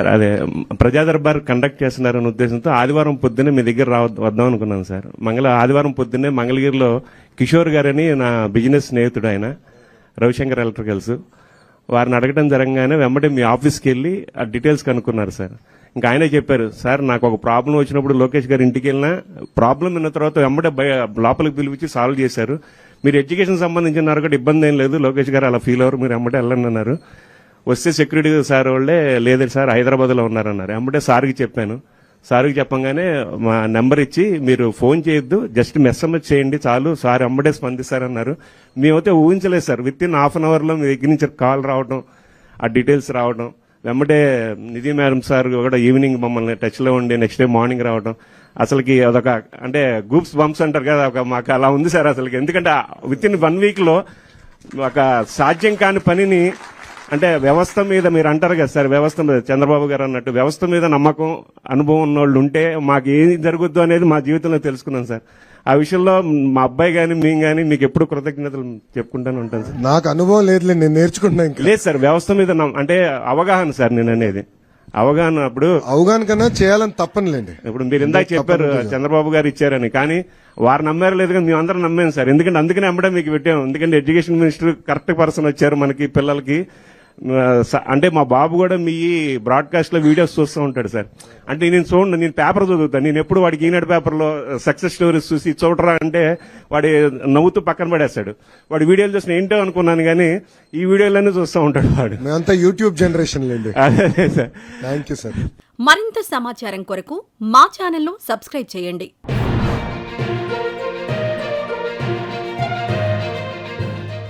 Sir అదే ప్రజా Darbar conduct చేస్తున్నారనే ఉద్దేశంతో ఆదివారం పొద్దున్నే మీ దగ్గర వద్దాం అనుకున్నాను సార్. ఆదివారం పొద్దున్నే మంగళగిరిలో కిషోర్ గారని నా బిజినెస్ స్నేహితుడు, ఆయన రవిశంకర్ ఎలక్ట్రికల్స్, వారిని అడగడం జరగగానే వెంబడే మీ ఆఫీస్కి వెళ్ళి ఆ డీటెయిల్స్ కనుక్కున్నారు సార్. ఇంకా ఆయనే చెప్పారు, సార్ నాకు ఒక ప్రాబ్లం వచ్చినప్పుడు లోకేష్ గారి ఇంటికి వెళ్ళినా ప్రాబ్లం విన్న తర్వాత వెంబడే లోపలికి పిలిపించి సాల్వ్ చేశారు. మీరు ఎడ్యుకేషన్ సంబంధించిన కూడా ఇబ్బంది ఏం లేదు, లోకేష్ గారు అలా ఫీల్ అవ్వరు, మీరు వెంబడే వెళ్ళండి అన్నారు. వస్తే సెక్యూరిటీ సార్ వాళ్ళే లేదండి సార్ హైదరాబాద్లో ఉన్నారన్నారు. వెంబడే సార్కి చెప్పాను. సార్కి చెప్పంగానే మా నెంబర్ ఇచ్చి మీరు ఫోన్ చేయొద్దు, జస్ట్ మెస్ఎంఎస్ చేయండి చాలు, సార్ వెంబడే స్పందిస్తారన్నారు. మేమైతే ఊహించలేదు sir, with in half an అవర్లో మీ దగ్గర నుంచి కాల్ రావడం, ఆ డీటెయిల్స్ రావడం, వెంబడే నిధి మేడం సార్ కూడా ఈవినింగ్ మమ్మల్ని టచ్లో ఉండి నెక్స్ట్ డే మార్నింగ్ రావడం, అసలుకి అదొక అంటే గూప్స్ బంప్స్ అంటారు కదా, మాకు అలా ఉంది సార్ అసలుకి. ఎందుకంటే విత్ ఇన్ 1 వీక్లో ఒక సాధ్యం కాని పనిని, అంటే వ్యవస్థ మీద మీరు అంటారు కదా సార్, వ్యవస్థ మీద చంద్రబాబు గారు అన్నట్టు వ్యవస్థ మీద నమ్మకం అనుభవం ఉన్న వాళ్ళు ఉంటే మాకు ఏం జరుగుద్దు అనేది మా జీవితంలో తెలుసుకున్నాను సార్. ఆ విషయంలో మా అబ్బాయి కానీ మేము కానీ మీకు ఎప్పుడు కృతజ్ఞతలు చెప్పుకుంటానే ఉంటాను సార్. నాకు అనుభవం లేదు, నేను నేర్చుకుంటున్నాను. లేదు సార్, వ్యవస్థ మీద అంటే అవగాహన సార్, నేను అనేది అవగాహన. అవగాహన కన్నా చేయాలని తప్పనిలేండి. ఇప్పుడు మీరు ఇందాక చెప్పారు చంద్రబాబు గారు ఇచ్చారని, కానీ వారు నమ్మారు లేదు కానీ మేము అందరం నమ్మాము సార్. ఎందుకంటే అందుకనే అమ్మడే మీకు పెట్టాము, ఎందుకంటే ఎడ్యుకేషన్ మినిస్టర్ కరెక్ట్ పర్సన్ వచ్చారు మనకి పిల్లలకి. అంటే మా బాబు కూడా మీ బ్రాడ్కాస్ట్ లో వీడియోస్ చూస్తూ ఉంటాడు సార్. అంటే నేను పేపర్ చదువుతాను, నేను ఎప్పుడు వాడికి ఈనాడు పేపర్లో సక్సెస్ స్టోరీస్ చూసి చూడరా అంటే వాడి నవ్వుతూ పక్కన పడేస్తాడు. వాడి వీడియోలు చూసిన ఏంటో అనుకున్నాను, కానీ ఈ వీడియోలన్నీ చూస్తూ ఉంటాడు వాడు. మేమంతా యూట్యూబ్ జనరేషన్ లేండి. అదే సార్. Thank you sir. మరింత సమాచారం కొరకు మా ఛానల్ ను సబ్స్క్రైబ్ చేయండి.